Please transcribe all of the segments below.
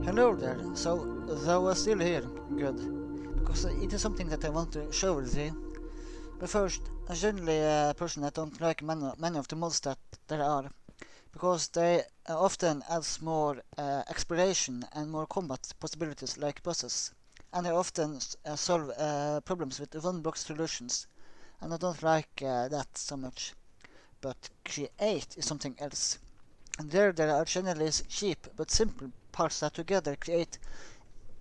Hello there. So thou are still here. Good. Because it is something that I want to show with you. But first, I'm generally a person that don't like many of the mods that there are. Because they often adds more exploration and more combat possibilities like bosses. And they often solve problems with one block solutions. And I don't like that so much. But create is something else. And there are generally cheap but simple parts that together create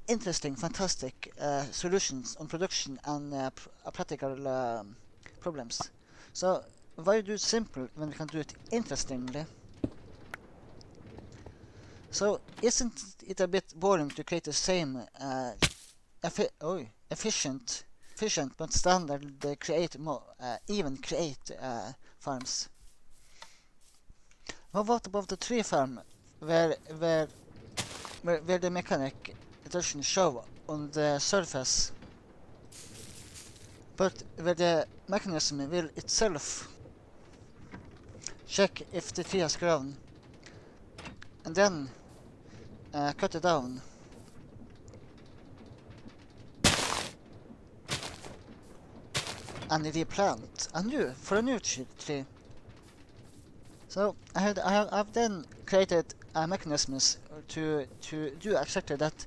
interesting, fantastic solutions on production and practical problems. So why do it simple when we can do it interestingly? So isn't it a bit boring to create the same efficient, but standard create more, even create farms? Well, what about the tree farm, where where where the mechanic doesn't show on the surface, but where the mechanism will itself check if the tree has grown, and then cut it down. And replant for a new tree. So I've then created mechanisms to do exactly that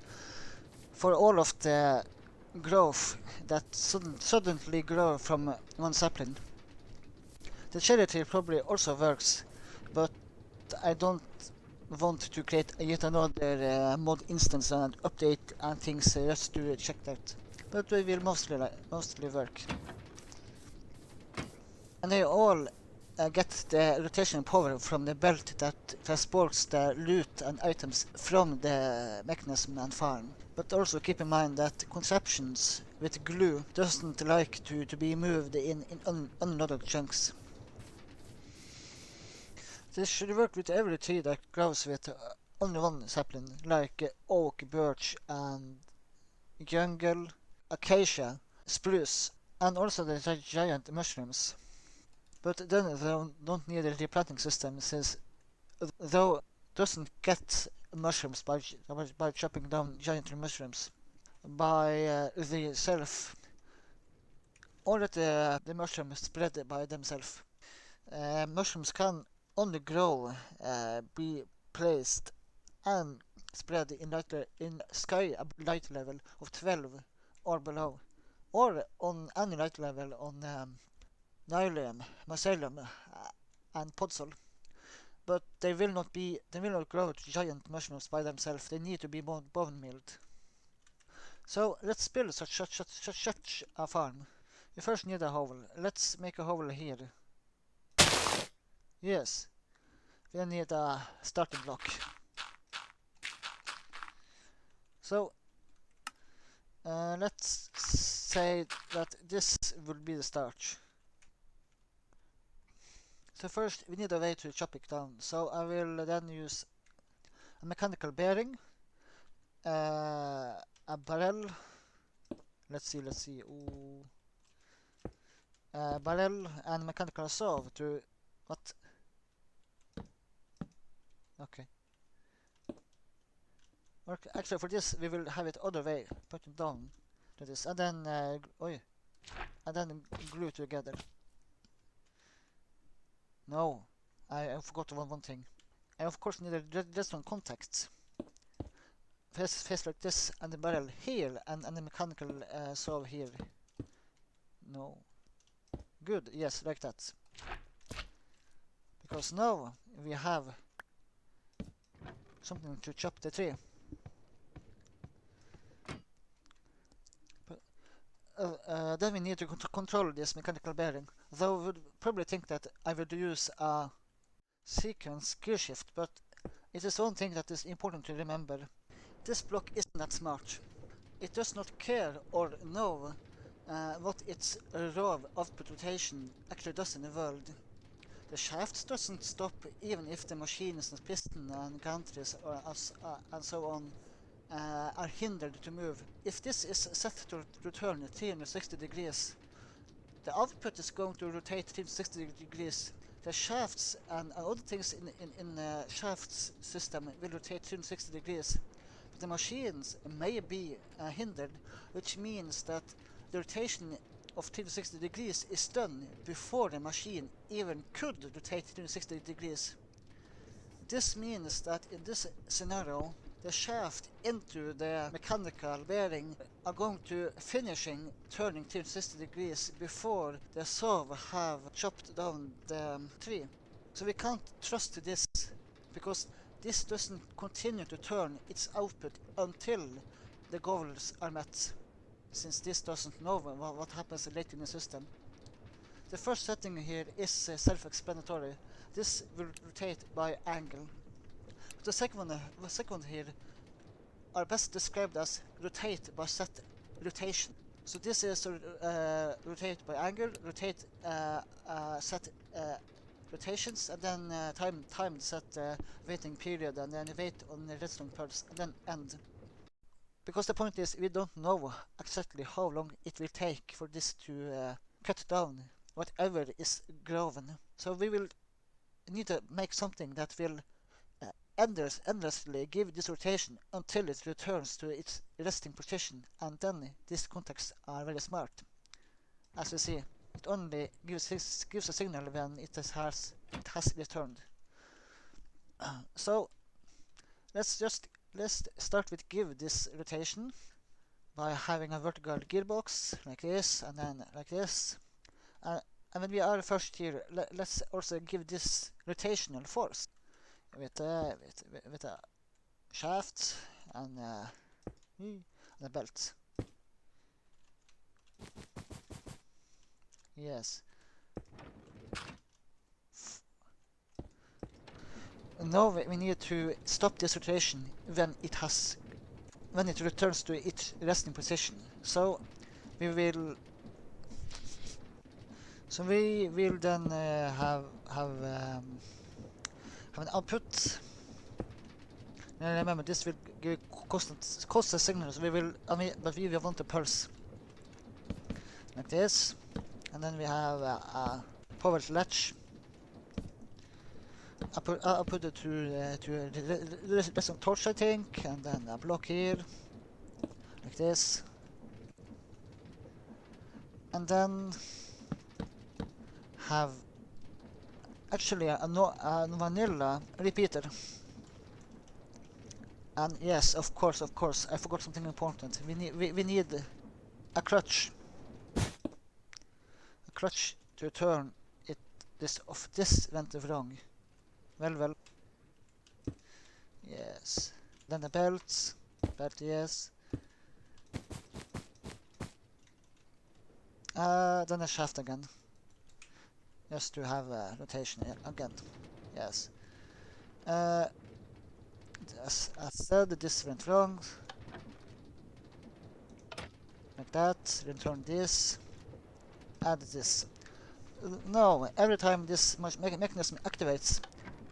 for all of the growth that suddenly grow from one sapling. The cherry tree probably also works, but I don't want to create yet another mod instance and update and things just to check that. But they will mostly work. And they all get the rotation power from the belt that transports the loot and items from the mechanism and farm. But also keep in mind that contraptions with glue doesn't like to be moved in unloaded chunks. This should work with every tree that grows with only one sapling, like oak, birch, and jungle, acacia, spruce, and also the giant mushrooms. But then they don't need a replanting system since though doesn't get mushrooms by chopping down giant mushrooms by the self, or that the mushrooms spread by themselves. Mushrooms can only grow, be placed and spread in sky light level of 12 or below, or on any light level on Nylium, Mycelium, and Podzol. But they will not grow giant mushrooms by themselves. They need to be bone milled. So let's build such a farm. We first need a hole. Let's make a hole here. Yes, we need a starting block. So let's say that this will be the start. So first we need a way to chop it down. So I will then use a mechanical bearing, a barrel. Let's see. Ooh. Barrel and mechanical saw to what? Okay. Actually, for this we will have it other way, put it down to this, and then and then glue together. No, I forgot one thing. I of course need a redstone contact. Face like this, and the barrel here, and the mechanical saw here. No. Good, yes, like that. Because now we have something to chop the tree. Then we need to control this mechanical bearing. Though I would probably think that I would use a sequence gear shift, but it is one thing that is important to remember. This block isn't that smart. It does not care or know what its raw output rotation actually does in the world. The shaft doesn't stop even if the machines and piston and gantries and so on are hindered to move. If this is set to return 360 degrees, the output is going to rotate 360 degrees. The shafts and other things in the shafts system will rotate 360 degrees. the machines may be hindered, which means that the rotation of 360 degrees is done before the machine even could rotate 360 degrees. This means that in this scenario, the shaft into the mechanical bearing are going to finishing turning 360 degrees before the saw have chopped down the tree. So we can't trust this because this doesn't continue to turn its output until the goals are met, since this doesn't know what happens later in the system. The first setting here is self-explanatory. This will rotate by angle. The second one here are best described as rotate by set rotation. So this is rotate by angle, rotate set rotations, and then time set waiting period, and then wait on the redstone pulse, and then end. Because the point is, we don't know exactly how long it will take for this to cut down whatever is grown. So we will need to make something that will endlessly give this rotation until it returns to its resting position, and then these contacts are very smart. As you see, it only gives a signal when it has returned. So let's start with give this rotation by having a vertical gearbox like this, and then like this. And when we are first here, let's also give this rotational force with a shaft and a belt. Yes. Now we need to stop this rotation when it returns to its resting position. So we will then have an output. Remember, this will give constant signals. But we will want a pulse like this, and then we have a power latch. I'll put it to some torch, I think, and then a block here like this, and then have actually a vanilla repeater. And yes, of course, I forgot something important. We need a clutch. A clutch to turn it this went wrong. Well. Yes. Then the belt, yes. Then the shaft again. Just to have rotation again. Yes. As I said, this went wrong. Like that. Return this. Add this. Now, every time this mechanism activates,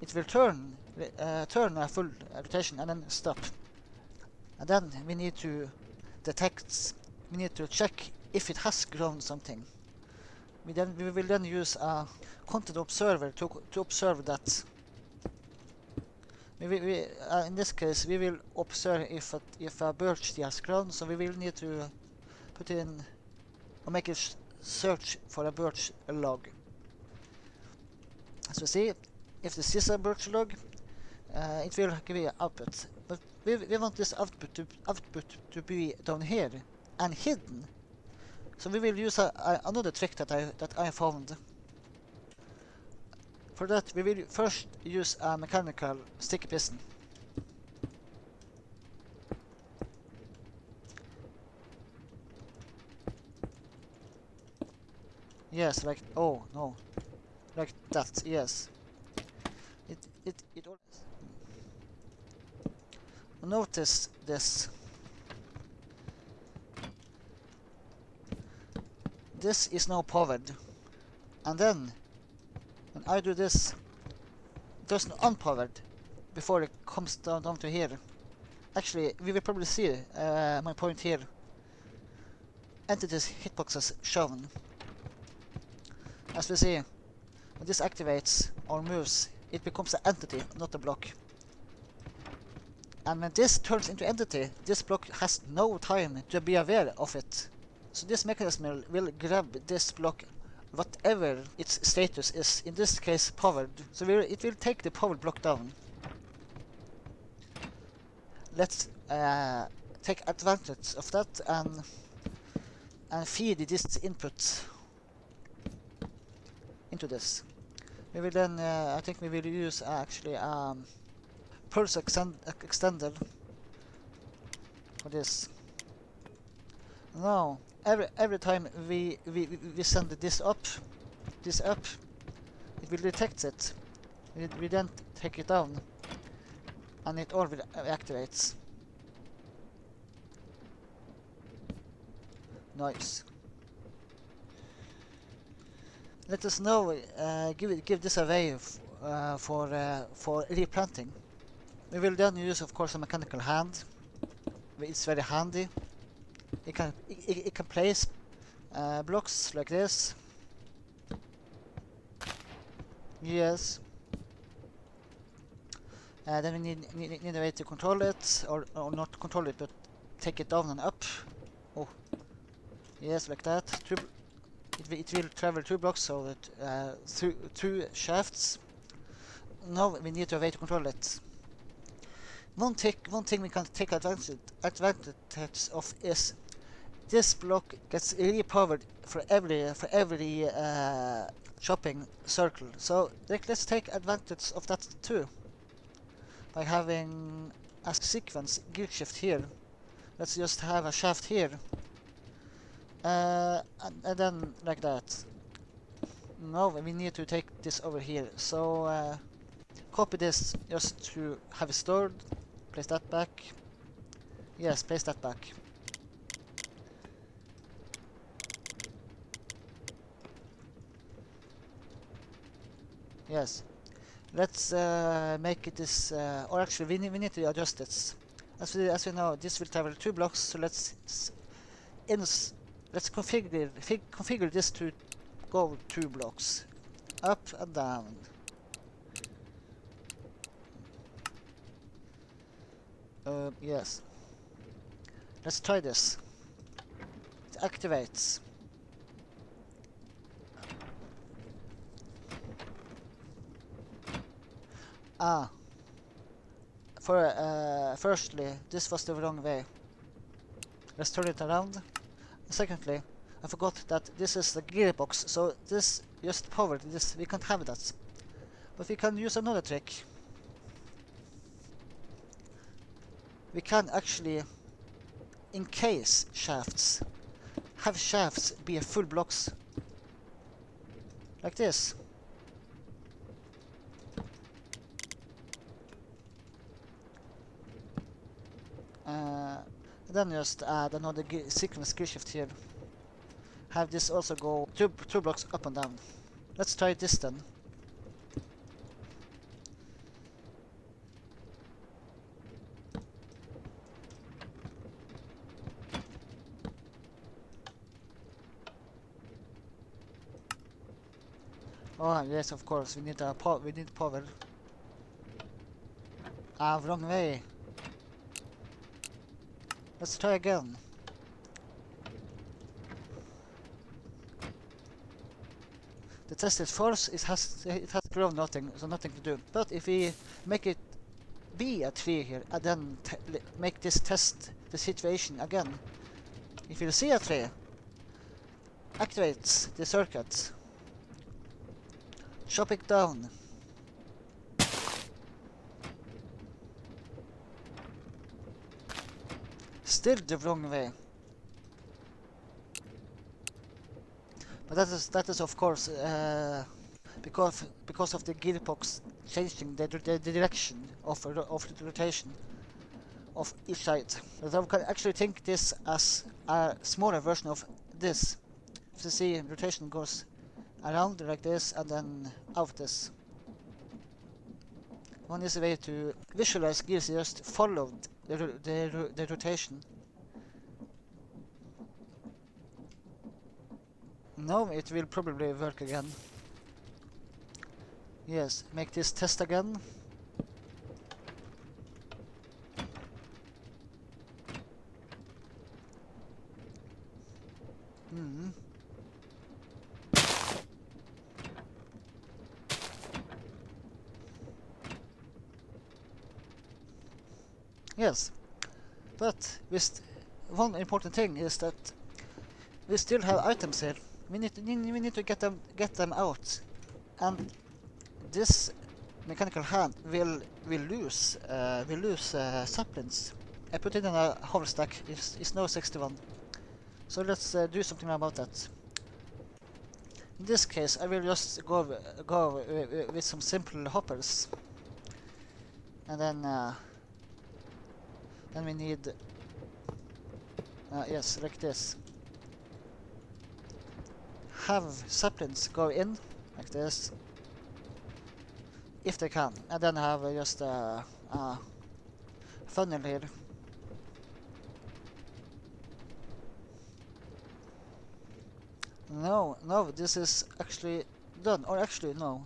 it will turn a full rotation and then stop. And then we need to check if it has grown something. We will then use a content observer to observe that. In this case, we will observe if a birch has grown, so we will need to put in or make a search for a birch log. As we see, if this is a birch log, it will give you output. But we want this output to be down here and hidden. So we will use another trick that I found. For that, we will first use a mechanical sticky piston. Yes, like, oh no, like that. Yes. It always. Notice this. This is now powered, and then when I do this, it doesn't unpowered before it comes down to here. Actually, we will probably see my point here. Entities hitboxes shown. As we see, when this activates or moves, it becomes an entity, not a block. And when this turns into entity, this block has no time to be aware of it. So this mechanism will grab this block whatever its status is, in this case powered. So it will take the powered block down. Let's take advantage of that and feed this input into this. We will then, I think we will use actually pulse extender for this. Now, every time we send this up, it will detect it. We then take it down, and it all activates. Nice. Let us now give this away for replanting. We will then use, of course, a mechanical hand. It's very handy. It can place blocks like this. Yes. Then we need a way to control it, or not control it, but take it down and up. Oh, yes, like that. It will travel 2 blocks, so that through 2 shafts. Now we need a way to control it. One thing we can take advantage of is this block gets repowered for every shopping circle. So let's take advantage of that too by having a sequence gear shift here. Let's just have a shaft here, and then like that. Now we need to take this over here. So copy this just to have it stored. Place that back. Yes, place that back. Yes. Let's make it this, or actually we need to adjust this. As we know, this will travel 2 blocks, so let's configure this to go 2 blocks, up and down. Yes. Let's try this. It activates. Firstly, this was the wrong way. Let's turn it around. Secondly, I forgot that this is the gearbox, so this just powered this. We can't have that. But we can use another trick. We can actually encase shafts. Have shafts be full blocks. Like this. Then just add another sequence gear shift here. Have this also go two blocks up and down. Let's try this then. Oh yes, of course, we need power. Wrong way. Let's try again. The tested force it has grown nothing, so nothing to do. But if we make it be a tree here and then make this test the situation again, if you see a tree, activates the circuit, chop it down. Still the wrong way. But that is of course because of the gearbox changing the direction of the rotation of each side. So we can actually think this as a smaller version of this. So you see, rotation goes around like this and then out this. One easy way to visualize gears is just follow the rotation. Now it will probably work again. Yes, make this test again. Yes, but one important thing is that we still have items here. We need to get them out, and this mechanical hand will lose saplings. I put it in a whole stack. It's now 61. So let's do something about that. In this case, I will just go with some simple hoppers, and then we need yes, like this. Have saplings go in like this, if they can, and then have just a funnel here. No, this is actually done, or actually no.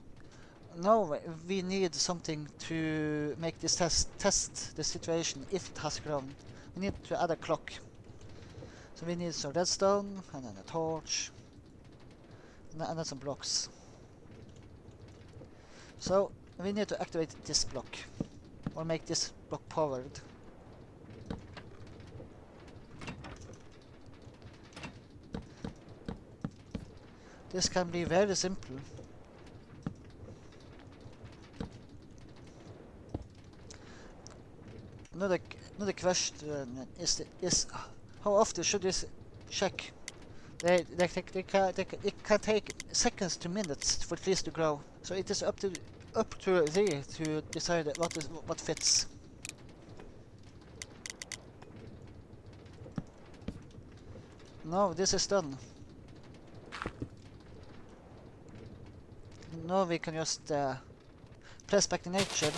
No, we need something to make this test the situation if it has grown. We need to add a clock. So we need some redstone, and then a torch, and then some blocks. So we need to activate this block, or make this block powered. This can be very simple. Another question is how often should this check? It can take seconds to minutes for trees to grow, so it is up to thee to decide what fits. No, this is done. Now we can just place back to nature.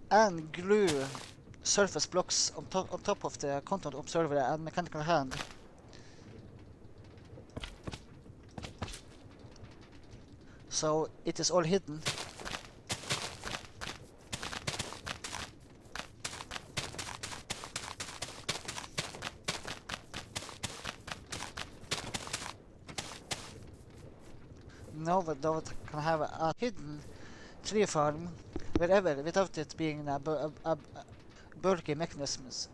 And glue surface blocks on top of the content observer and mechanical hand. So it is all hidden. Now we can have a hidden tree farm wherever without it being a bulky mechanisms.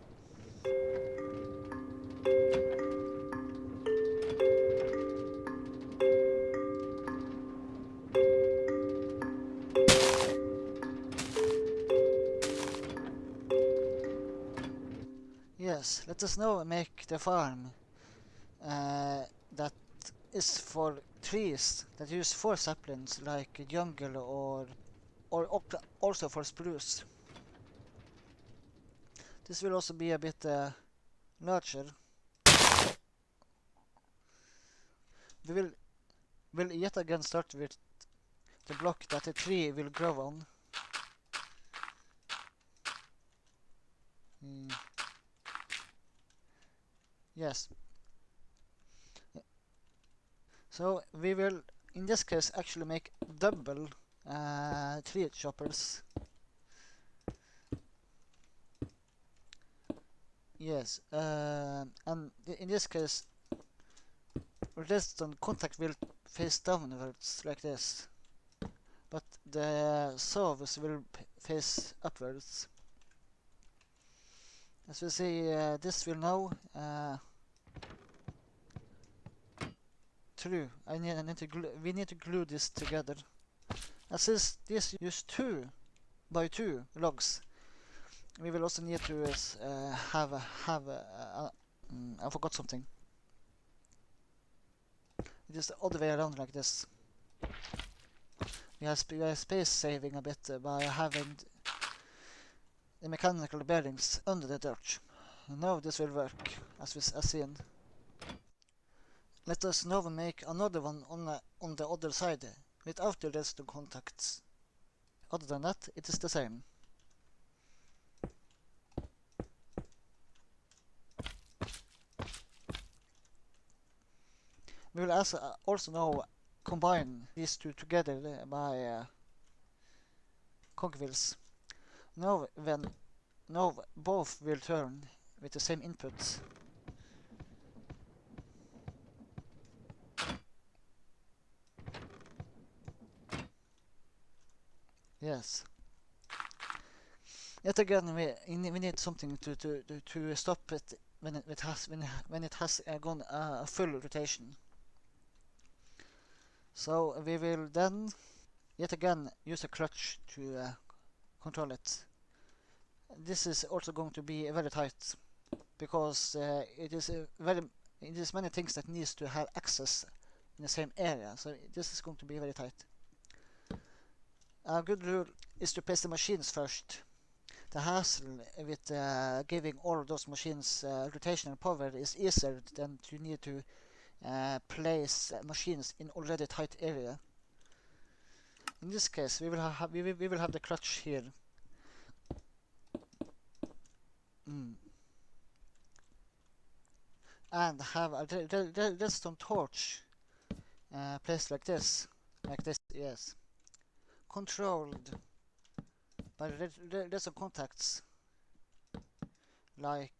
Yes, let us now make the farm that is for trees that use 4 saplings like jungle or also for spruce. This will also be a bit larger. We will yet again start with the block that the tree will grow on. Yes. So we will, in this case, actually make double tree choppers. Yes, and in this case, redstone contact will face downwards like this, but the saws will face upwards. As we see, this will now true. We need to glue this together. As this use 2 by 2 logs, we will also need to have I forgot something. It is the other way around like this. We are space saving a bit by having the mechanical bearings under the dirt. Now this will work as seen. Let us now make another one on the other side without the redstone contacts. Other than that, it is the same. We will also now combine these two together by cogwheels. Now both will turn with the same input. Yes. Yet again, we need something to stop it when it has gone a full rotation. So we will then yet again use a clutch to control it. This is also going to be very tight because it is many things that needs to have access in the same area. So this is going to be very tight. A good rule is to place the machines first. The hassle with giving all of those machines rotational power is easier than to need to place machines in already tight area. In this case, we will have the clutch here. And have a redstone torch placed like this, yes, controlled by redstone contacts, like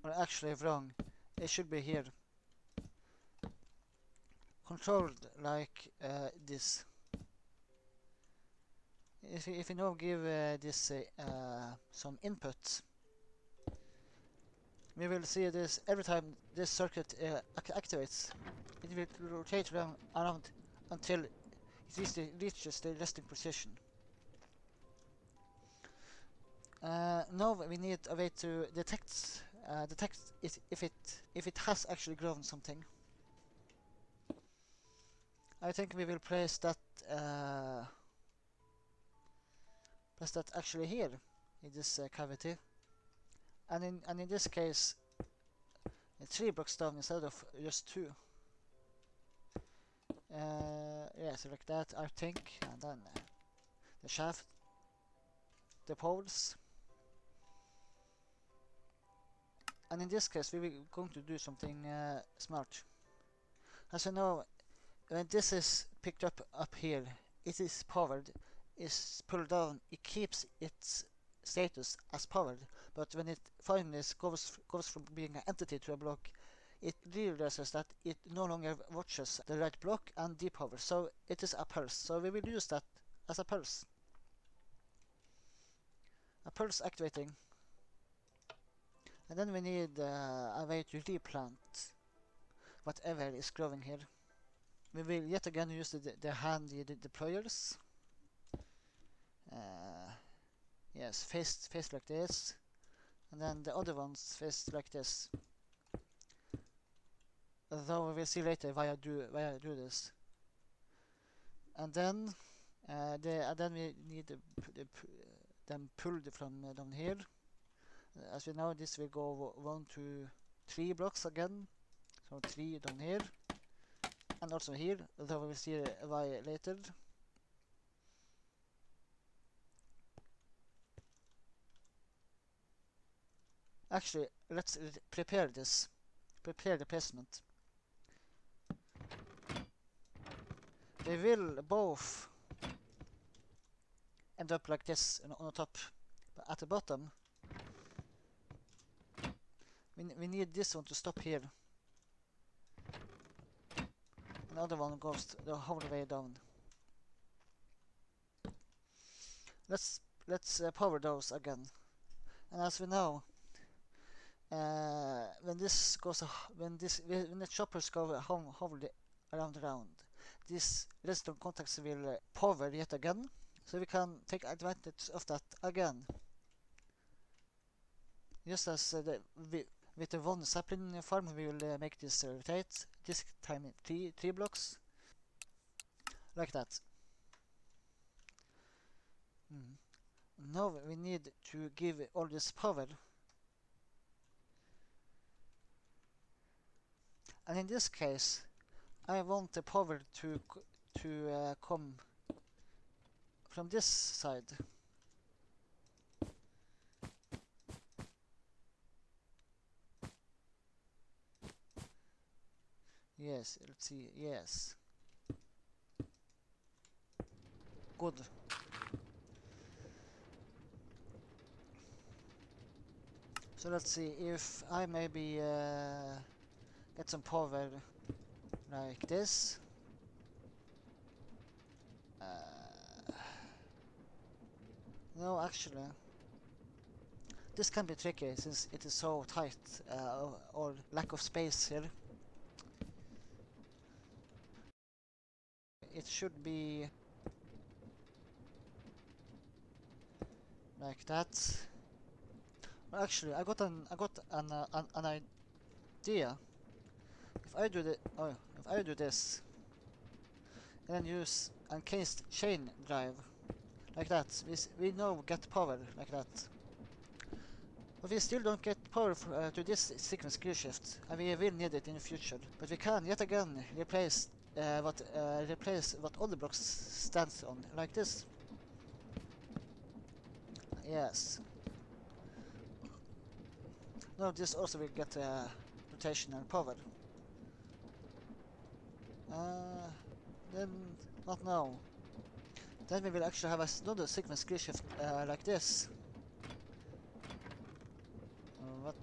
or actually wrong. It should be here. Controlled like this. If you now give this some input, we will see this every time this circuit activates. It will rotate around until it reaches the resting position. Now we need a way to detect if it has actually grown something. I think we will place that actually here in this cavity, and in this case 3 blocks down instead of just 2. Yeah, so like that I think, and then the shaft, the poles, and in this case we will going to do something smart. As you know, when this is picked up here, it is powered, is pulled down, it keeps its status as powered, but when it finally goes from being an entity to a block, it realizes that it no longer watches the right block and depowers, so it is a pulse. So we will use that as a pulse. A pulse activating. And then we need a way to replant whatever is growing here. We will yet again use the handy deployers. Yes, faced like this, and then the other ones faced like this. Though we will see later why I do this. And then we need them pulled from down here. As we know, this will go 1 to 3 blocks again. So 3 down here, and also here. Though we will see why later. Actually, let's prepare this. Prepare the placement. They will both end up like this on the top, but at the bottom we need this one to stop here. Another one goes the whole way down. Let's power those again. And as we know, when the choppers go hovering around, these redstone contacts will power yet again, so we can take advantage of that again. Just as with the one sapling farm, we will make this rotate. This time 3 blocks, like that. Now we need to give all this power. And in this case, I want the power to come from this side. Yes, let's see. Yes. Good. So let's see if I maybe get some power like this. No, actually, this can be tricky since it is so tight or lack of space here. It should be like that. Well, actually, I got an idea. If I do this and then use encased chain drive like that, we now get power like that. But we still don't get power to this sequence gear shift, and we will need it in the future. But we can yet again replace what other blocks stands on, like this. Yes. Now this also will get rotational power. Uh, then not now. Then we will actually have another sequence gear shift like this. What?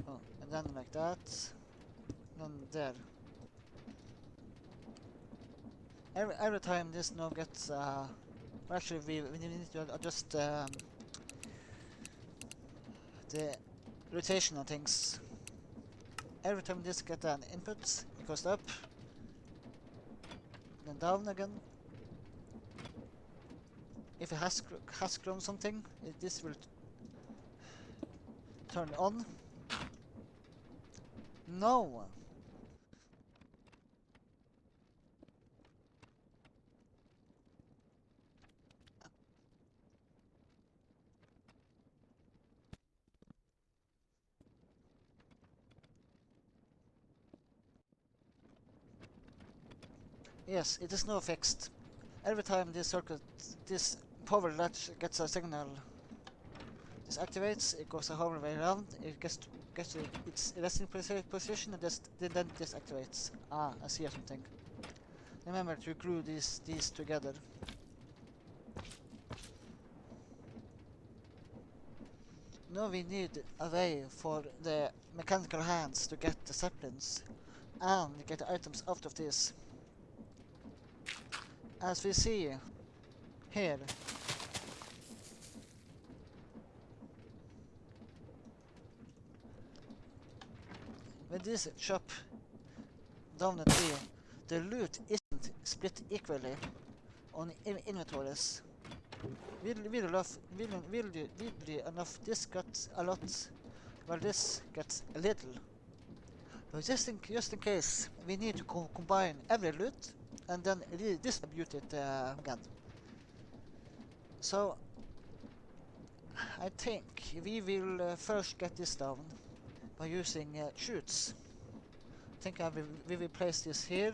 Oh, and then like that. And then there. Every time this now gets well, actually we need to adjust the rotation of things. Every time this gets an input, it goes up, then down again. If it has grown something, this will turn on. No! Yes, it is now fixed. Every time this power latch gets a signal, this activates, it goes the whole way around, it gets to its resting position and then this activates. Ah, I see something. Remember to glue these together. Now we need a way for the mechanical hands to get the zeppelins and get the items out of this. As we see here, when this chop down the tree, the loot isn't split equally on inventories. Weirdly enough, this got a lot, while this gets a little. But just in case, we need to combine every loot and then redistribute it again. So I think we will first get this down by using chutes. I think we will place this here.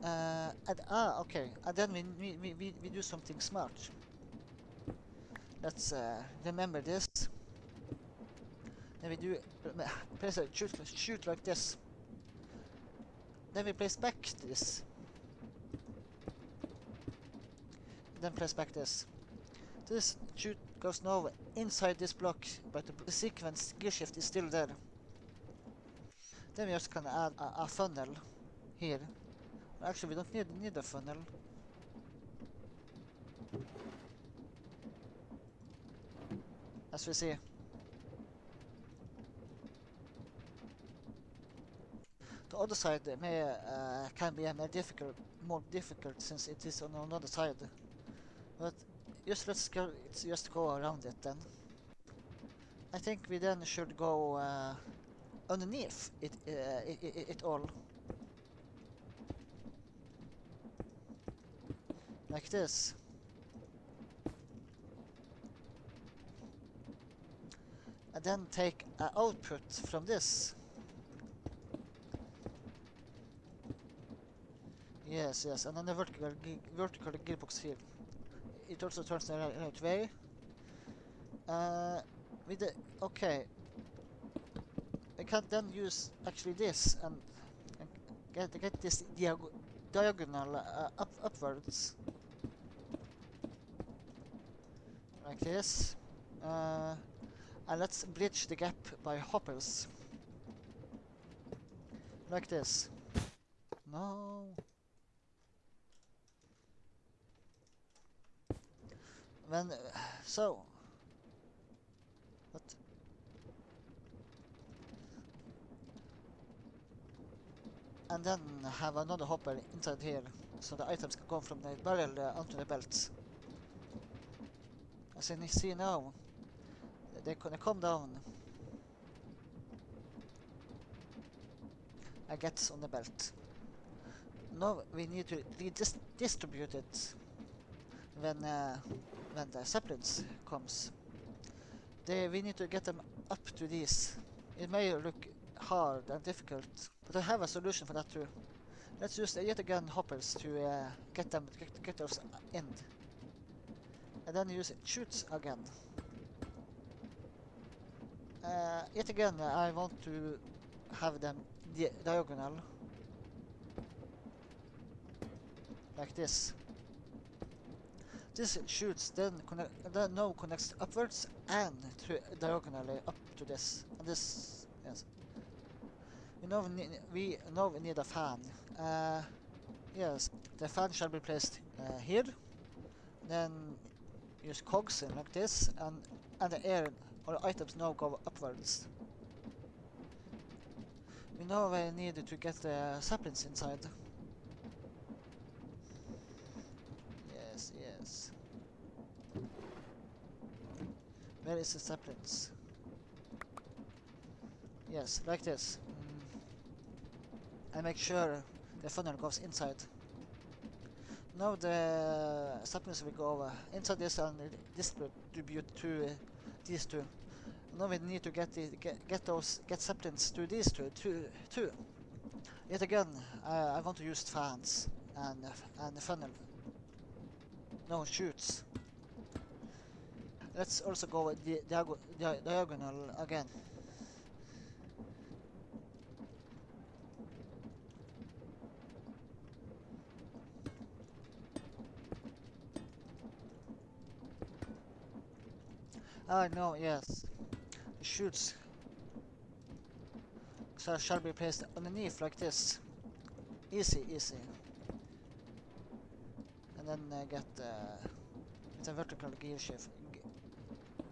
Okay. And then we do something smart. Let's remember this. Then we do place a chute like this. Then we place back this. Then place back this. This chute goes now inside this block, but the sequence gear shift is still there. Then we just can add a funnel here. Actually, we don't need a funnel. As we see. The other side can be more difficult since it is on another side. But let's just go around it then. I think we then should go underneath it all. Like this. And then take an output from this. Yes, and then the vertical gearbox here. It also turns the right way. Okay. can then use actually this and get this diagonal upwards like this, and let's bridge the gap by hoppers like this. No. When so what? And then have another hopper inside here, so the items can go from the barrel onto the belt. As you see now, they come down. I get on the belt. Now we need to redistribute it when the zeppelins comes. We need to get them up to these. It may look hard and difficult, but I have a solution for that too. Let's use yet again hoppers to get those in, and then use shoots again. Yet again, I want to have them diagonal, like this. This shoots then now connects upwards and diagonally up to this. And this, yes. We now need a fan. Yes, the fan shall be placed here. Then use cogs in like this, and the air or items now go upwards. We now need to get the saplings inside. Yes, yes. Where is the saplings? Yes, like this. And make sure the funnel goes inside. Now the saplings will go inside this and distribute to these two. Now we need to get saplings to these two too. Yet again, I want to use fans and the funnel. No shoots. Let's also go with the diagonal again. Ah, no, yes. The shoots shall be placed underneath like this. Easy, easy. And then get a vertical gear shift,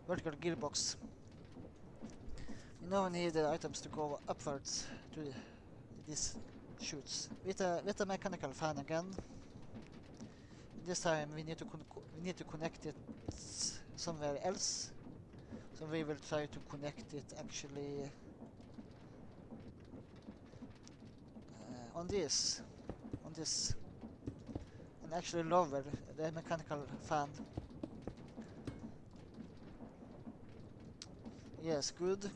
vertical gearbox. We now need the items to go upwards to these shoots with a mechanical fan again. This time we need to connect it somewhere else. So we will try to connect it actually on this, and actually lower the mechanical fan. Yes, good.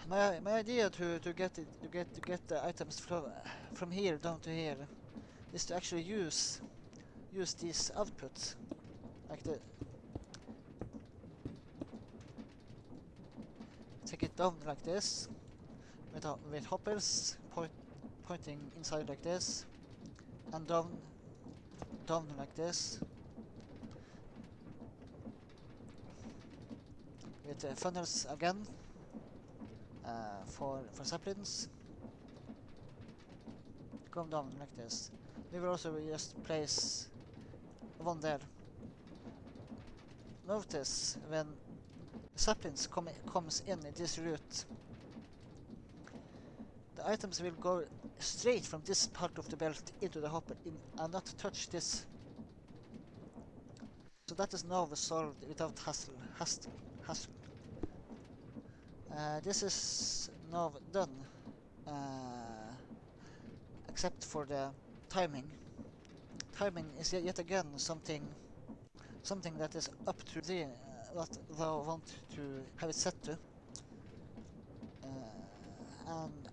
My idea to get the items from here down to here is to actually use these outputs like the. Take it down like this, with hoppers pointing inside like this, and down like this, with funnels again for saplings. Come down like this. We will also just place one there. Notice when saplings comes in this route, the items will go straight from this part of the belt into the hopper and not touch this. So that is now solved without hassle. This is now done, except for the timing. Timing is yet again something that is up to the what they want to have it set to, and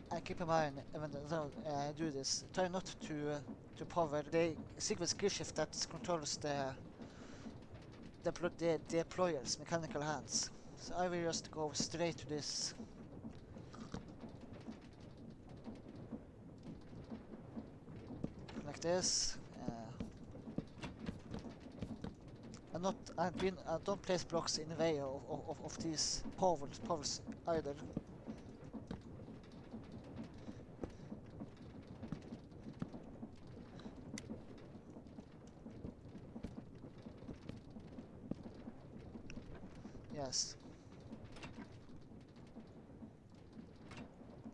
I keep in mind when they do this, try not to power the sequence gearshift that controls the deployer's mechanical hands. So I will just go straight to this. Like this. I don't place blocks in the way of these powers either. Yes.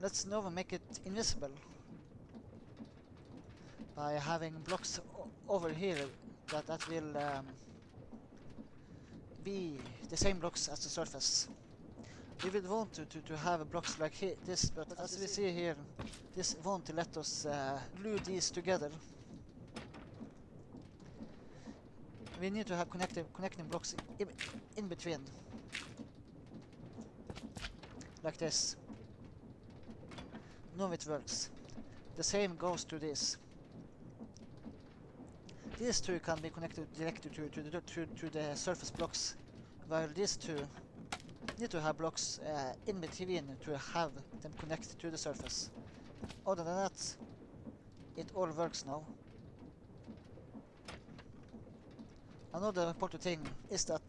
Let's now make it invisible by having blocks over here that will be the same blocks as the surface. We would want to have blocks like this, but as we see here, this won't let us glue these together. We need to have connecting blocks in between, like this. Now it works. The same goes to this. These two can be connected directly to the surface blocks, while these two need to have blocks in between to have them connect to the surface. Other than that, it all works now. Another important thing is that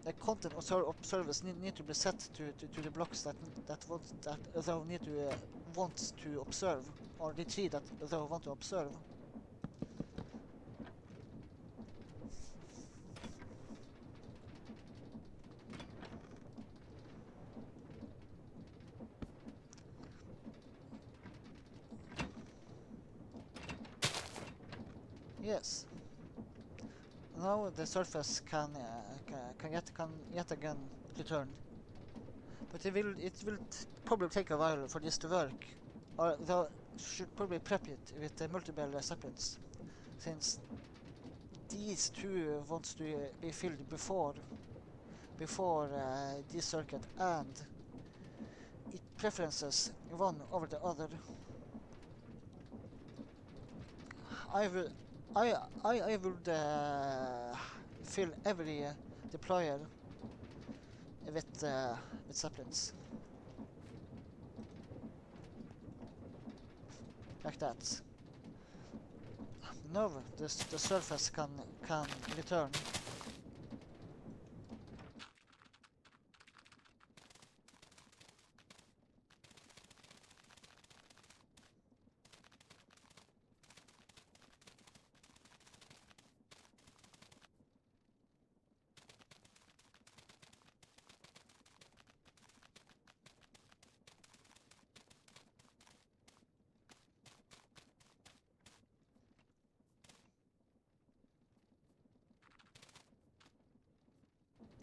the content observers need to be set to the blocks that thou need to want to observe, or the tree that thou want to observe. Yes. Now the surface can yet again return, but it will probably take a while for this to work, or thou should probably prep it with the multiple saplings, since these two wants to be filled before this circuit, and it preferences one over the other. I would fill every deployer with saplings, like that. Now the surface can return.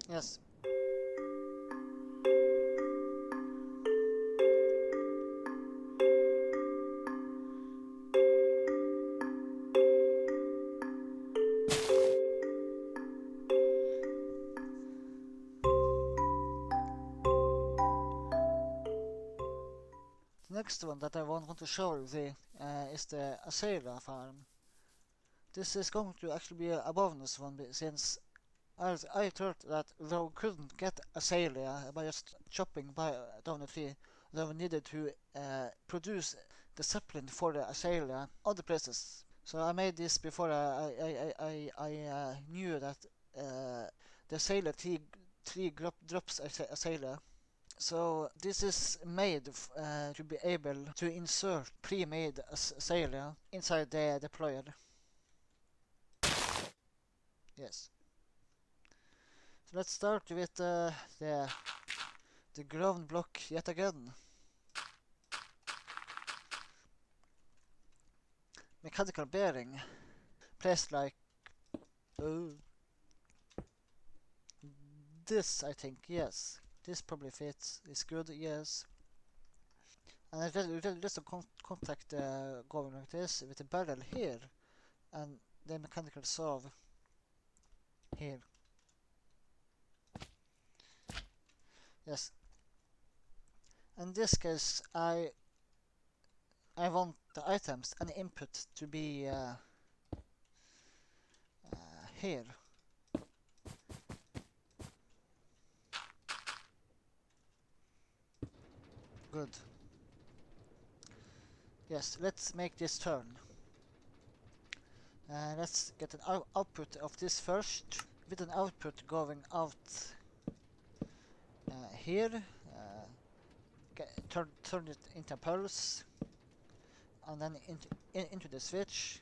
Yes. The next one that I want to show you is the Azalea farm. This is going to actually be a bonus one, since I thought that thou couldn't get Azalea by just chopping down a tree. Thou needed to produce the sapling for the Azalea other places. So I made this before I knew that the Azalea tree drops Azalea. So this is made to be able to insert pre-made Azalea inside the deployer. Yes. So let's start with the ground block yet again. Mechanical bearing placed like this, I think. Yes, this probably fits. It's good. Yes. And I just a contact going like this with the barrel here and the mechanical saw here. Yes. In this case, I want the items and input to be here. Good. Yes, let's make this turn. Let's get an output of this first, with an output going out here. Turn it into a pulse, and then into the switch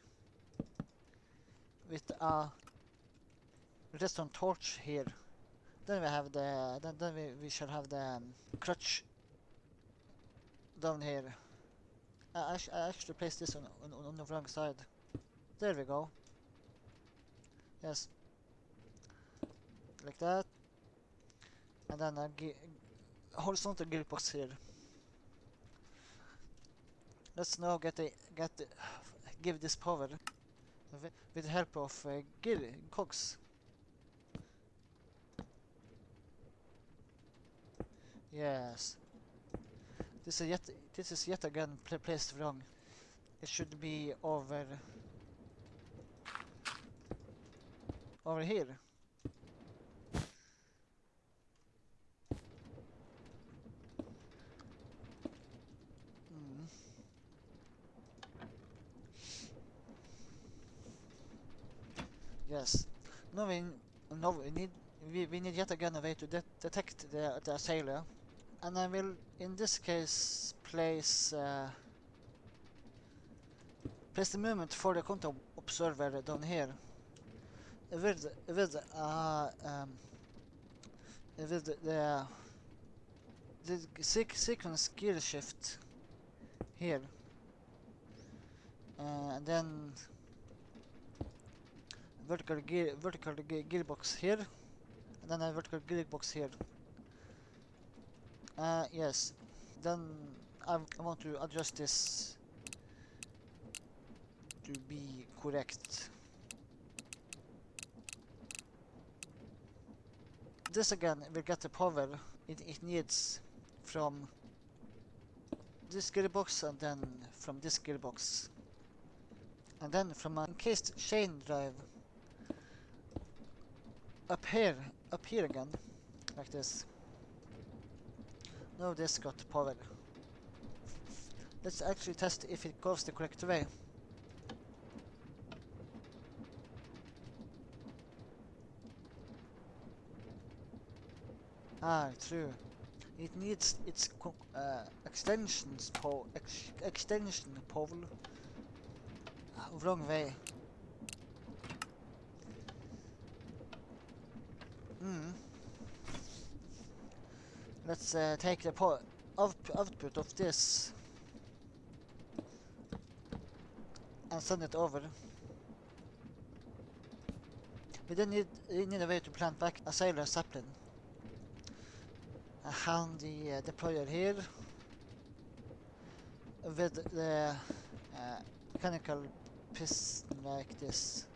with a redstone torch here. Then we have the then we shall have the crutch down here. I actually placed this on the wrong side. There we go. Yes, like that. And then a horizontal gearbox here. Let's now give this power with the help of gear cogs. Yes. This is yet again placed wrong. It should be over here. Mm. Yes. Now we need yet again a way to detect the assailer, and I will in this case place the movement for the content observer down here with the sequence gear shift here, and then vertical gearbox here, and then a vertical gearbox here. Yes. Then I want to adjust this to be correct. This again will get the power it needs from this gearbox, and then from this gearbox, and then from an encased chain drive up here again, like this. Now this got power. Let's actually test if it goes the correct way. Ah, true. It needs its extension pole. Wrong way. Let's take the output of this and send it over. We then need a way to plant back a cellular sapling. A handy deployer here with the mechanical piston like this.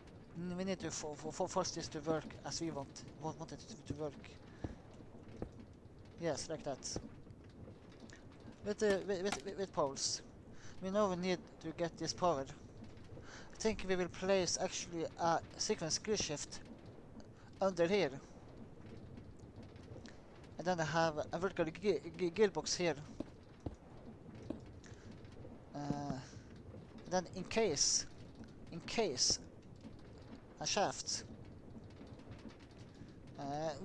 We need to force this to work as we want it to work. Yes, like that. With poles. We now need to get this power. I think we will place actually a sequence gear shift under here. And then I have a vertical gearbox here. Then in case a shaft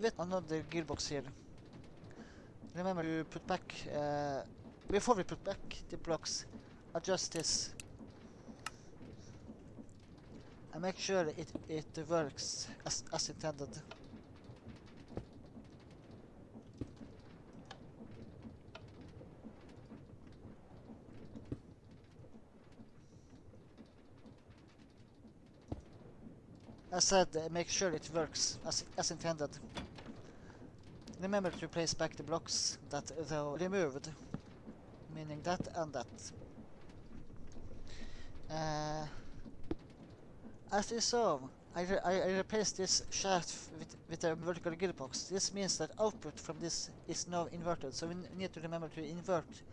with another gearbox here. Remember to put back before we put back the blocks, adjust this and make sure it works as intended. I said make sure it works as intended. Remember to place back the blocks that were removed, meaning that and that. As you saw, I replaced this shaft with a vertical gearbox. This means that output from this is now inverted, so we need to remember to invert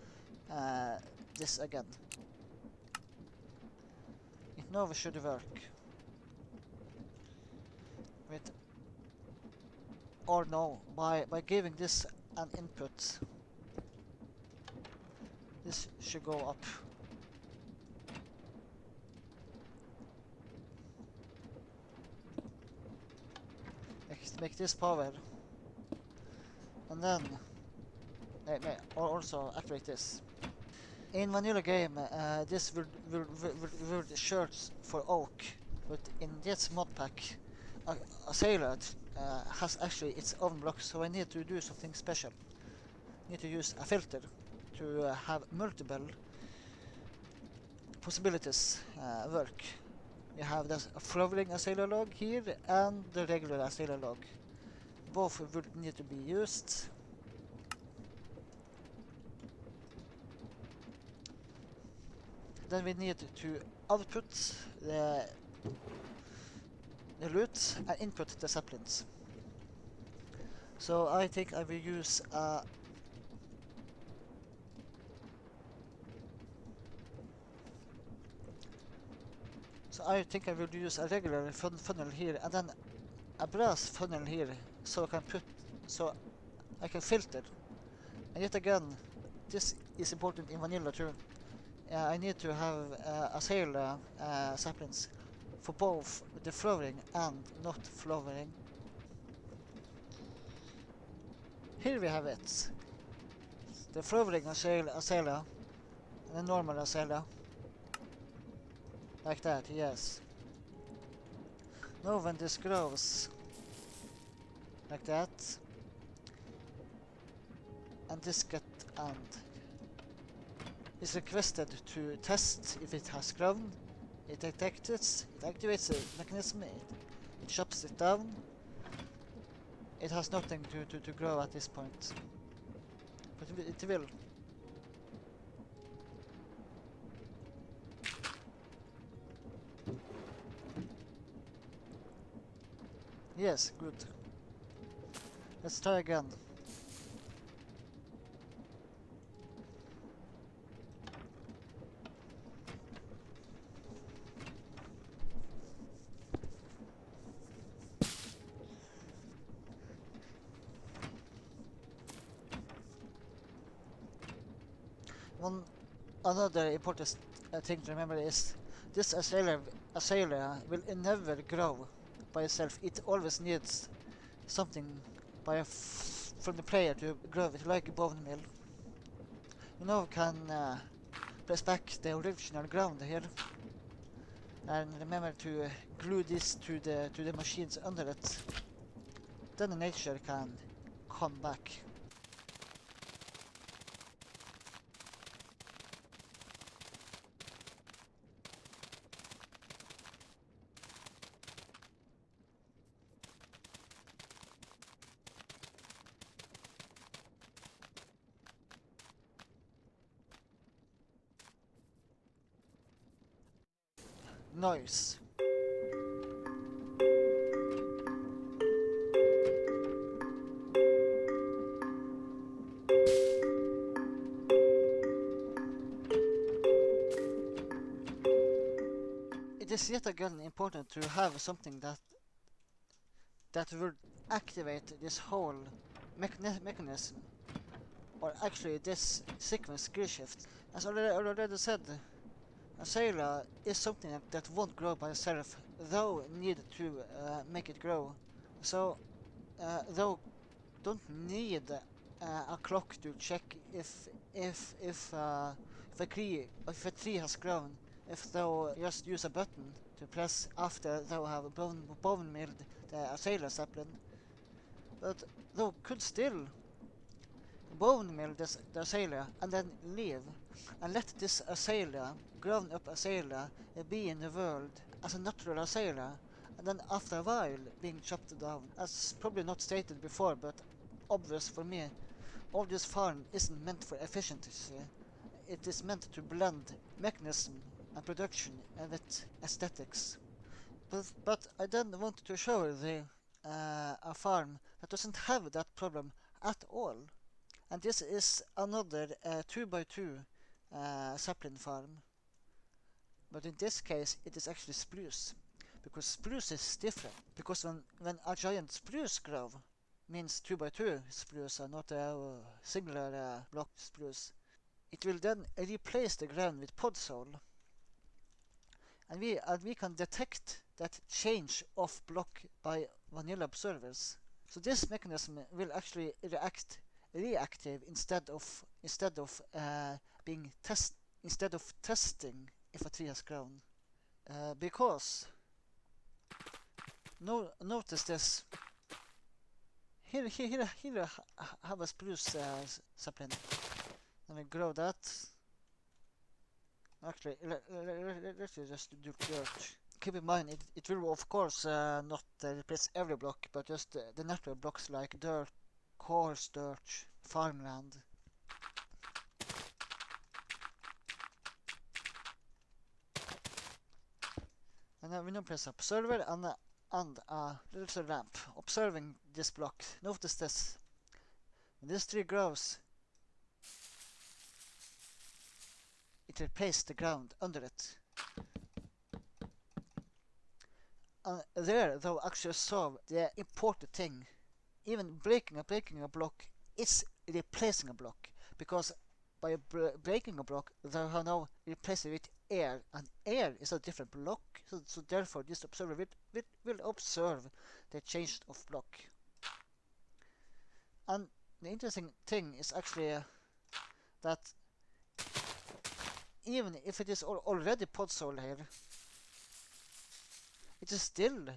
this again. It now should work. With or no, by giving this an input. This should go up. Make this power. And then also activate this. In vanilla game, this would search for oak, but in this mod pack, a sailor has actually its own block, so I need to do something special. I need to use a filter to have multiple possibilities work. We have the flowering sailor log here and the regular sailor log. Both would need to be used. Then we need to output the loot and input the saplings. So I think I will use a regular funnel here and then a brass funnel here, so I can filter. And yet again, this is important in vanilla too. I need to have a sailor saplings for both the flowering and not flowering. Here we have it. The flowering azalea and the normal azalea. Like that, yes. Now when this grows like that, and this and is requested to test if it has grown, it detects it, activates the mechanism, it chops it down. It has nothing to grow at this point, but it will. Yes, good. Let's try again. Another important thing to remember is this azalea will never grow by itself. It always needs something from the player to grow it, like a bone meal. You now can press back the original ground here, and remember to glue this to the machines under it. Then the nature can come back. Noise. It is yet again important to have something that would activate this whole mechanism, or actually this sequence gear shift. As already said, a sailor is something that won't grow by itself, though need to make it grow. So, though don't need a clock to check if a tree has grown. If thou just use a button to press after thou have bone milled the sailor sapling, but thou could still bone mill the azalea and then leave and let this azalea, grown up azalea, be in the world as a natural azalea, and then after a while being chopped down. As probably not stated before, but obvious for me, all this farm isn't meant for efficiency. It is meant to blend mechanism and production with aesthetics. But I then wanted to show a farm that doesn't have that problem at all. And this is another 2x2 sapling farm. But in this case it is actually spruce. Because spruce is different. Because when a giant spruce grows, means 2x2 spruce and not a singular block spruce. it will then replace the ground with podzol. And we can detect that change of block by vanilla observers. So this mechanism will actually react reactive instead of testing if a tree has grown. Because notice this. Here I have a spruce sapling. Let me grow that. Actually, let's just do dirt. Keep in mind, it will of course not replace every block, but just the natural blocks like dirt, coarse dirt, farmland. And then we now press observer and there's a ramp. Observing this block, notice this. When this tree grows, it replaces the ground under it. And there, though, actually solve the important thing. Even breaking a block is replacing a block, because by breaking a block, they are now replaced with air, and air is a different block, so therefore this observer will observe the change of block. And the interesting thing is actually that even if it is already podzol here, it is still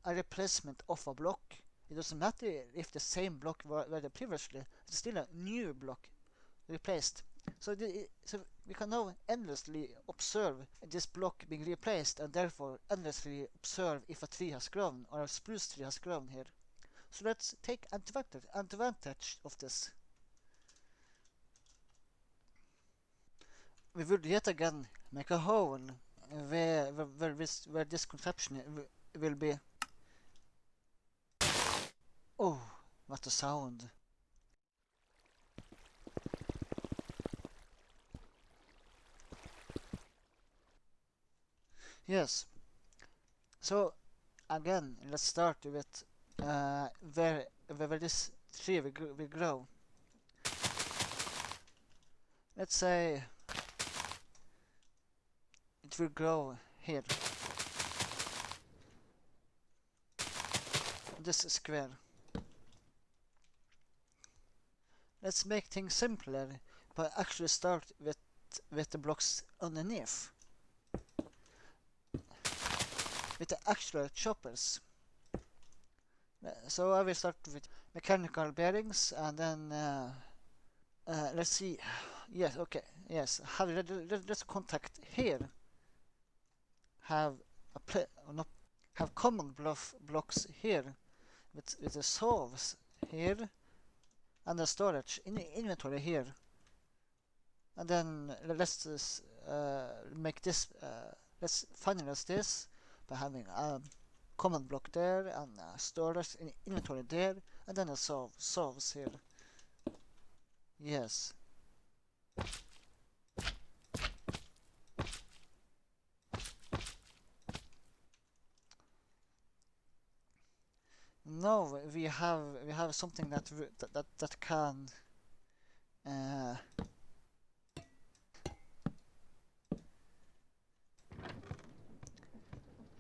a replacement of a block. It doesn't matter if the same block were there previously, it's still a new block replaced. So we can now endlessly observe this block being replaced, and therefore endlessly observe if a tree has grown or a spruce tree has grown here. So let's take advantage of this. We would yet again make a hole where this contraption will be. Oh, what a sound! Yes. So again, let's start with where this tree will grow. Let's say it will grow here. This square. Let's make things simpler by actually start with the blocks underneath. With the actual choppers. So I will start with mechanical bearings, and then let's see. Yes, okay, yes. Let's contact here. Have common blocks here with the saws here, and the storage in the inventory here. And then let's make this. Let's finalize this by having a common block there and storage in inventory there, and then a saws here. Yes. Now we have something that can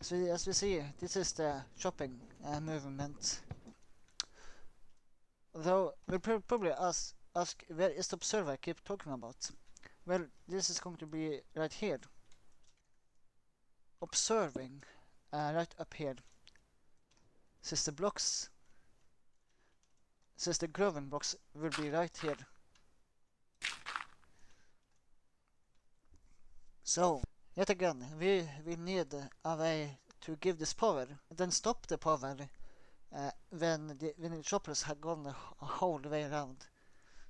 so as we see, this is the chopping movement. Though we'll probably ask where is the observer I keep talking about? Well, this is going to be right here. Observing right up here. Since the growing blocks will be right here. So, yet again, we need a way to give this power, and then stop the power when the choppers have gone the whole way around.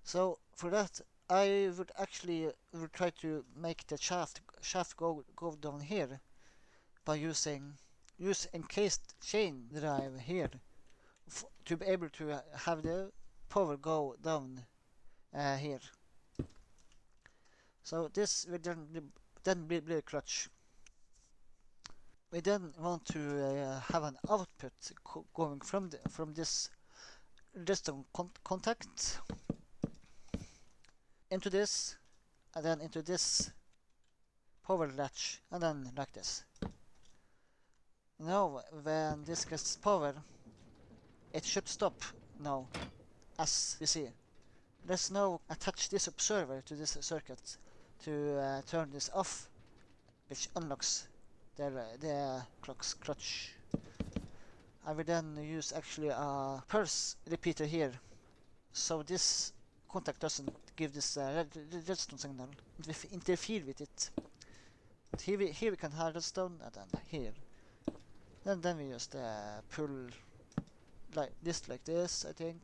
So for that, I would actually try to make the shaft go down here by use encased chain drive here to be able to have the power go down here. So this will then be a clutch. We then want to have an output going from this redstone contact into this, and then into this power latch, and then like this. Now when this gets power, it should stop now, as we see. Let's now attach this observer to this circuit to turn this off, which unlocks the clock's clutch. I will then use actually a pulse repeater here, so this contact doesn't give this redstone signal. It will interfere with it. Here we can have redstone, and then here. Then we just pull like this, I think.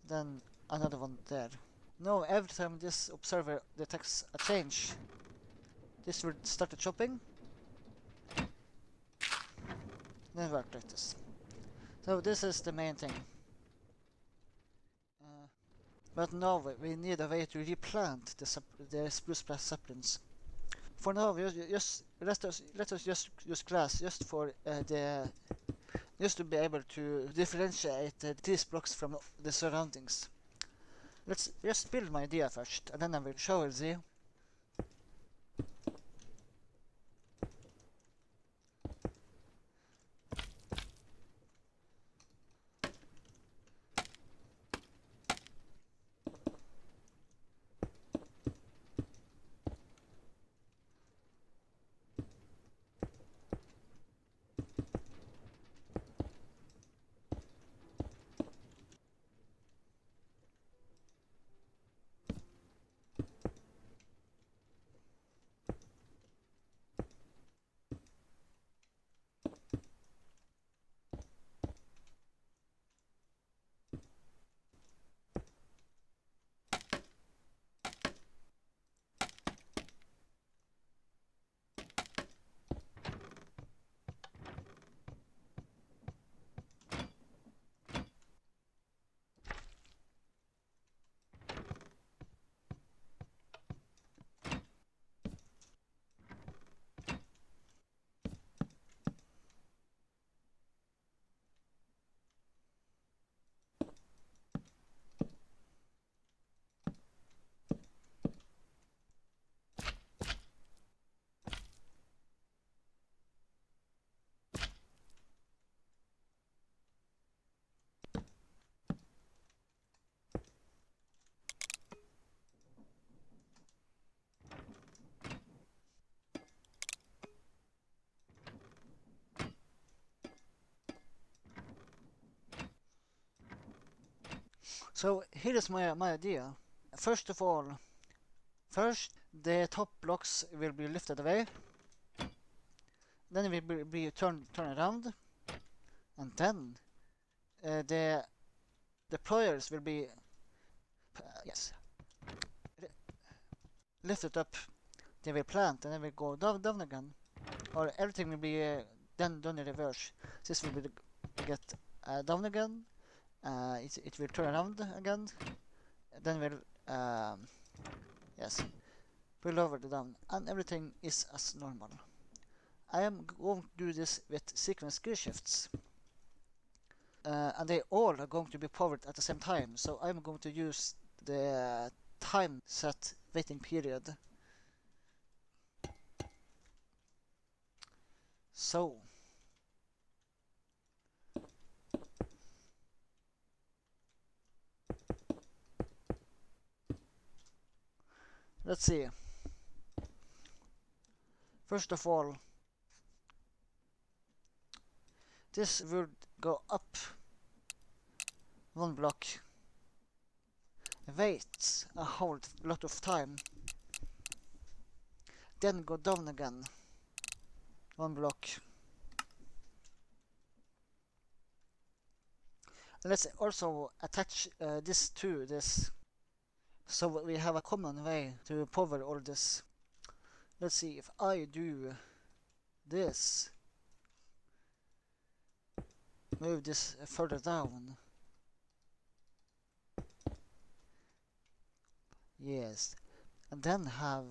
Then another one there. Now every time this observer detects a change, this will start the chopping. Then work like this. So this is the main thing. But now we need a way to replant the spruce saplings. For now, let us just use glass just for just to be able to differentiate these blocks from the surroundings. Let's just build my idea first, and then I will show you. So here is my idea. First of all, the top blocks will be lifted away. Then it will be turned around, and then the pliers will be yes lifted up. They will plant, and then will go down again, or everything will be then done in reverse. This will be get down again. It will turn around again. Then we'll yes, we'll lower it down, and everything is as normal. I am going to do this with sequence gear shifts, and they all are going to be powered at the same time. So I'm going to use the time set waiting period. So let's see. First of all, this would go up one block, wait a whole lot of time, then go down again one block. Let's also attach this to this, so we have a common way to power all this. Let's see, if I do this, move this further down. Yes, and then have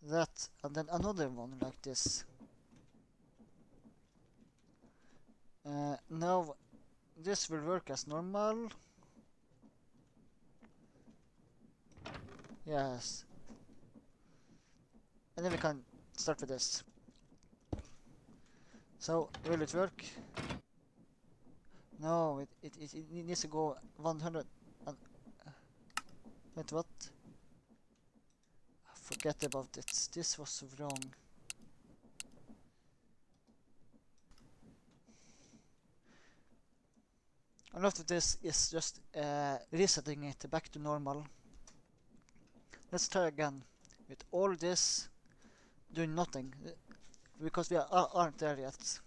that, and then another one like this. Now this will work as normal. Yes. And then we can start with this. So, will it work? No, it needs to go 100 and... Wait, what? Forget about it. This was wrong. A lot of this is just resetting it back to normal. Let's try again. With all this, doing nothing. Because we aren't there yet.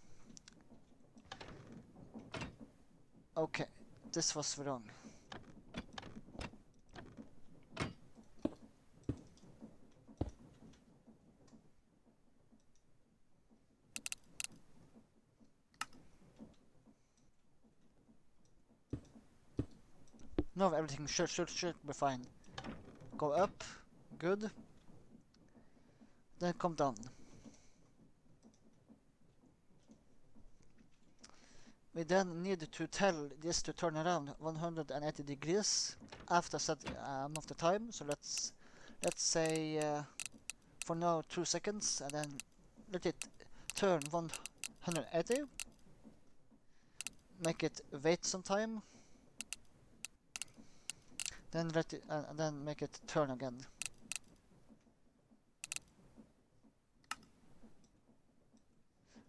Okay, this was wrong. Now everything should be fine. Go up, good. Then come down. We then need to tell this to turn around 180 degrees after set of the time. So let's say for now 2 seconds, and then let it turn 180. Make it wait some time. Then let it and then make it turn again.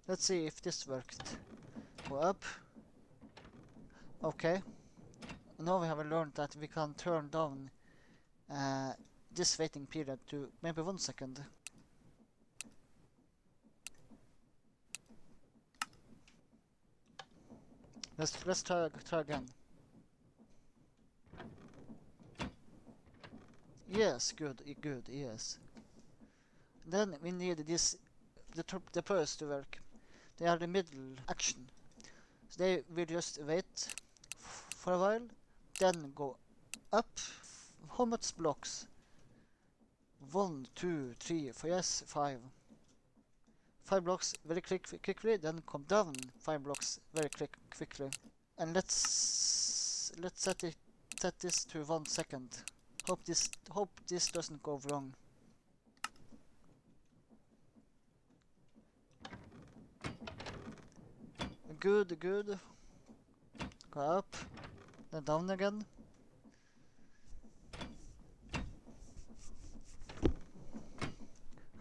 Let's see if this worked. Go up. Okay. Now we have learned that we can turn down this waiting period to maybe 1 second. Let's try again. Yes, good, yes. Then we need the purse to work. They are the middle action. So they will just wait for a while, then go up. How much blocks? 1, 2, 3, 4, yes, 5. 5 blocks very quickly, then come down 5 blocks very quickly. And let's set this to 1 second. Hope this doesn't go wrong. Good. Go up, then down again.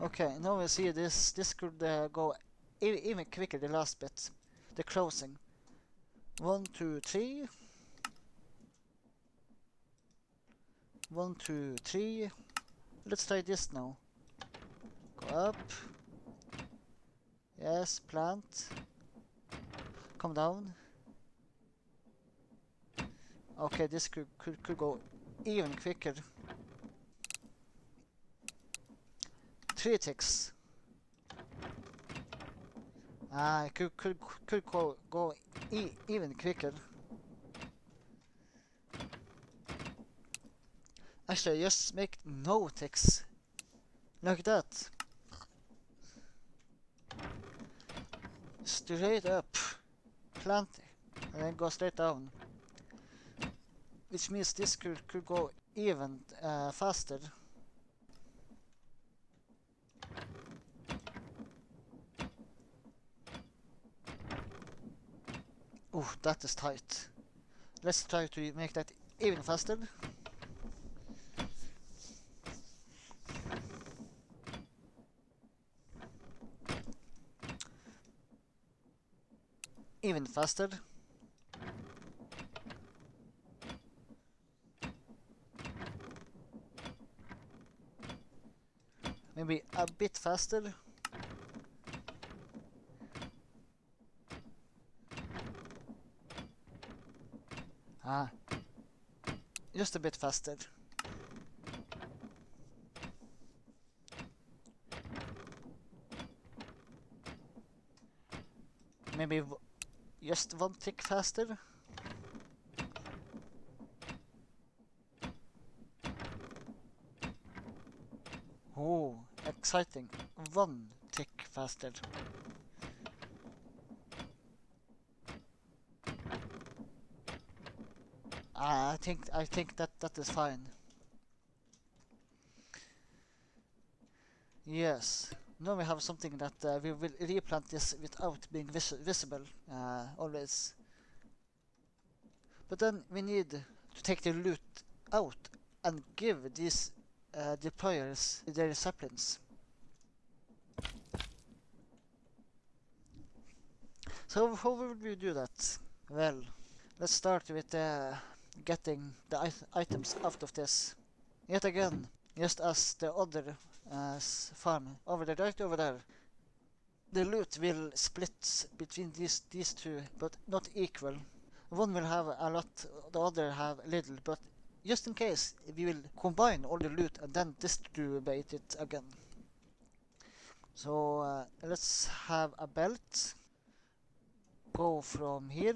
Okay, now we see this could go even quicker, the last bit. The closing. 1, 2, 3. 1, 2, 3. Let's try this now. Go up. Yes, plant. Come down. Okay, this could go even quicker. 3 ticks. It could go even quicker. Actually, just make no ticks. Like that. Straight up. Plant it. And then go straight down. Which means this could go even faster. Oh, that is tight. Let's try to make that even faster. Even faster. Maybe a bit faster. Just a bit faster. Maybe just 1 tick faster. Oh, exciting. 1 tick faster. I think that is fine. Yes. Now we have something that we will replant this without being visible always. But then we need to take the loot out and give these deployers their saplings. So how would we do that? Well, let's start with getting the items out of this. Yet again, just as the other farm over there, right over there. The loot will split between these two, but not equal. One will have a lot, the other have little, but just in case, we will combine all the loot and then distribute it again. So let's have a belt. Go from here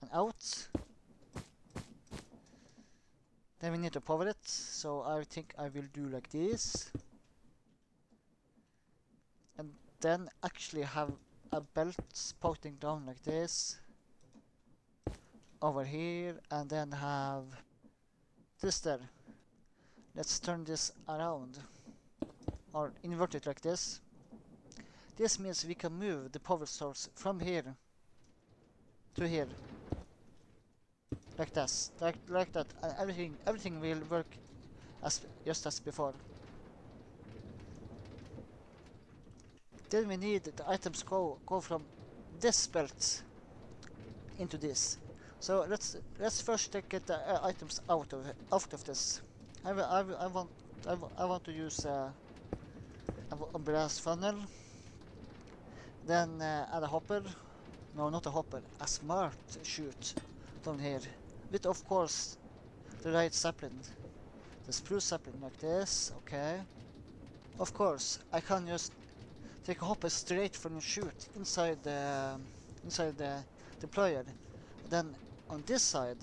and out. Then we need to power it, so I think I will do like this. And then actually have a belt pointing down like this. Over here, and then have this there. Let's turn this around. Or invert it like this. This means we can move the power source from here to here. Like this. Like that. Everything will work just as before. Then we need the items go from this belt into this. So let's first take the items out of this. I want to use a brass funnel. Then add a hopper. No, not a hopper. A smart chute down here. With of course the right sapling. The spruce sapling like this. Okay. Of course, I can just take a hopper straight from the chute inside the deployer. Then on this side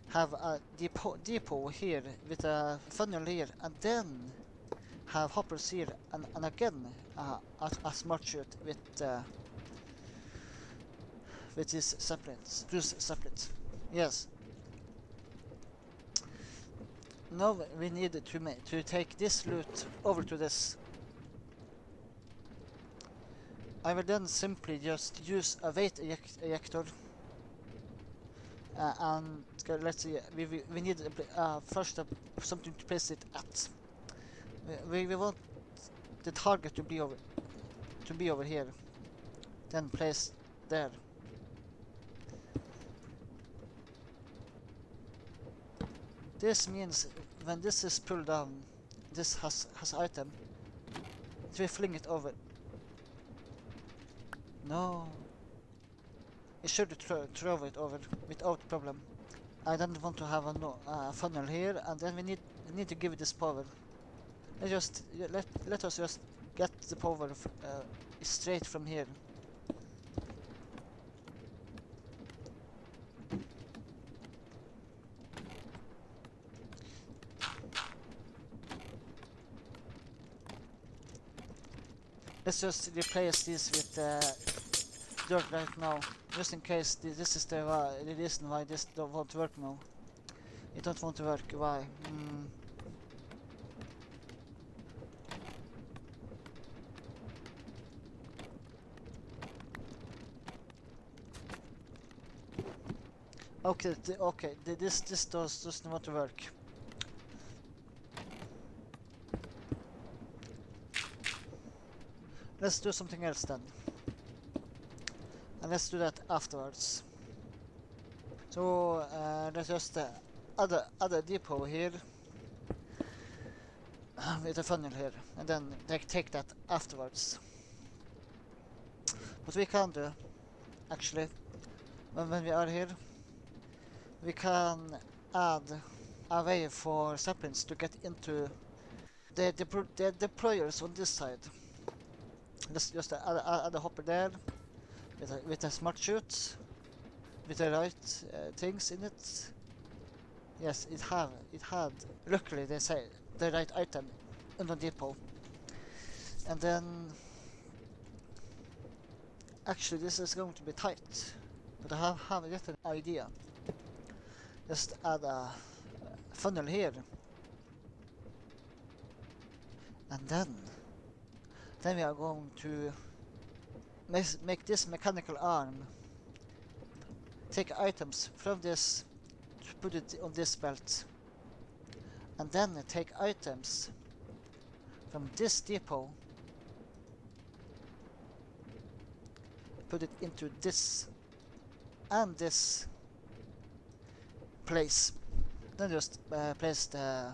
have a depot here with a funnel here, and then have hoppers here, and again a smart chute with these saplings, spruce saplings. Yes. Now we need to take this loot over to this. I will then simply just use a weight ejector. And let's see, we need first something to place it at. We want the target to be over here, then place there. This means when this is pulled down, this has item. If we fling it over. No. We should throw it over without problem. I don't want to have a funnel here, and then we need to give it this power. Let us just get the power straight from here. Let's just replace this with dirt right now, just in case this is the reason why this won't work now. It don't want to work. Why? Okay, this doesn't want to work. Let's do something else then. And let's do that afterwards. So let's just add a depot here with a funnel here, and then take that afterwards. What we can do, actually, when we are here, we can add a way for saplings to get into the deployers on this side. Let's just add a hopper there with a smart chute with the right things in it. Yes, it had. Luckily, they say the right item in the depot. And then, actually, this is going to be tight. but I have just an idea. Just add a funnel here, and then we are going to make this mechanical arm. Take items from this to put it on this belt, and then take items from this depot, put it into this and this place. Then just place the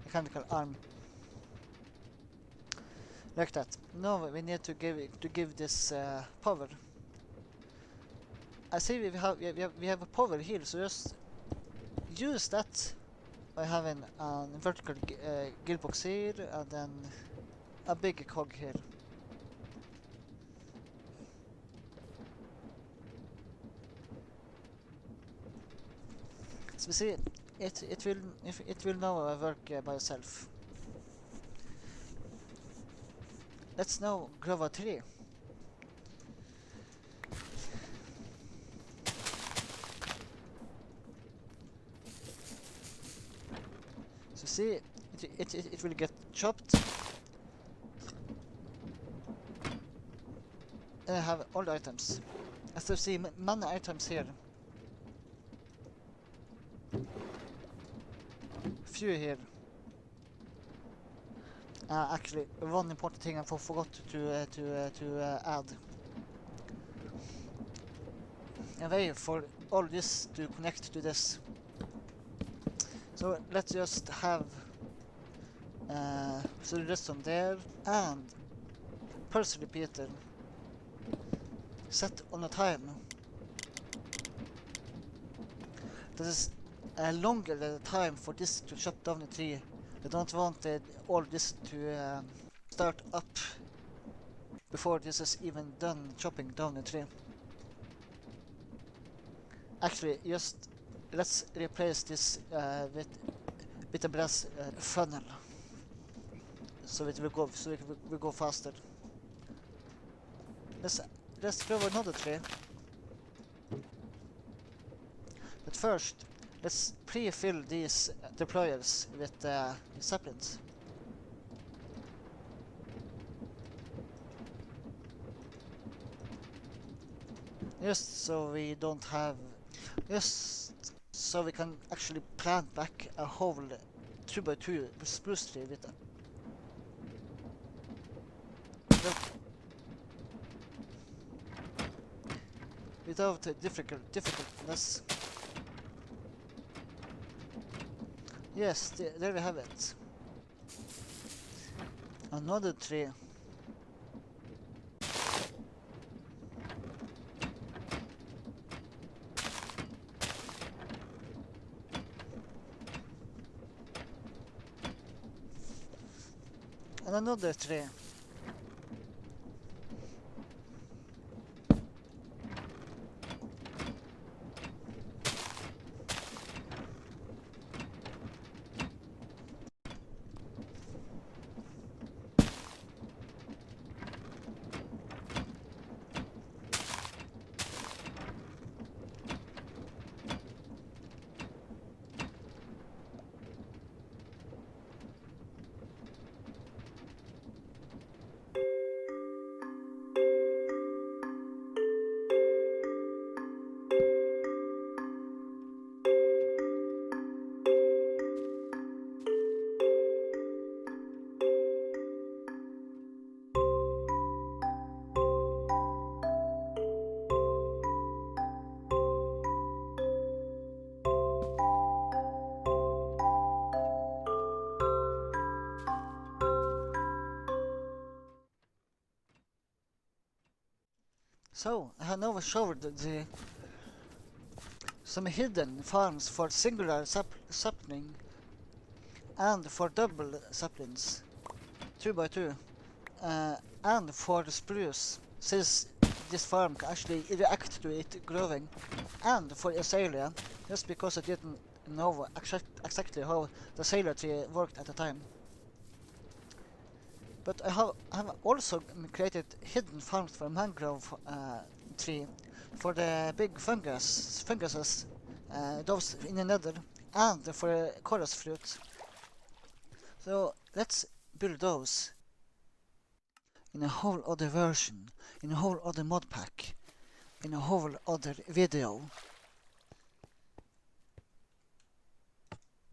mechanical arm like that. Now we need to give this power. I see we have a power here, so just use that by having a vertical gearbox here and then a big cog here. So we see it will now work by itself. Let's now grow a tree. So see, it will get chopped. And I have all the items. As you see, many items here. Few here. Actually, one important thing I forgot to add. A way for all this to connect to this. So let's just have so this on there, and pulse repeater set on a time. This is longer than the time for this to chop down the tree. I don't want all this to start up before this is even done chopping down the tree. Actually, just let's replace this with a brass funnel, so it will go faster. Let's grow another tree. But first, let's pre-fill these deployers with saplings. Just so we don't have... Just so we can actually plant back a whole 2x2 spruce tree with it. Without difficultness. Yes, there we have it. Another tree. And another tree. So, I have now showed some hidden farms for singular sapling and for double saplings, 2x2, and for the spruce, since this farm can actually react to it growing, and for azalea, just because I didn't know exactly how the azalea tree worked at the time. But I have also created hidden farms for mangrove tree for the big funguses, those in the nether, and for the chorus fruit. So let's build those in a whole other version, in a whole other mod pack, in a whole other video.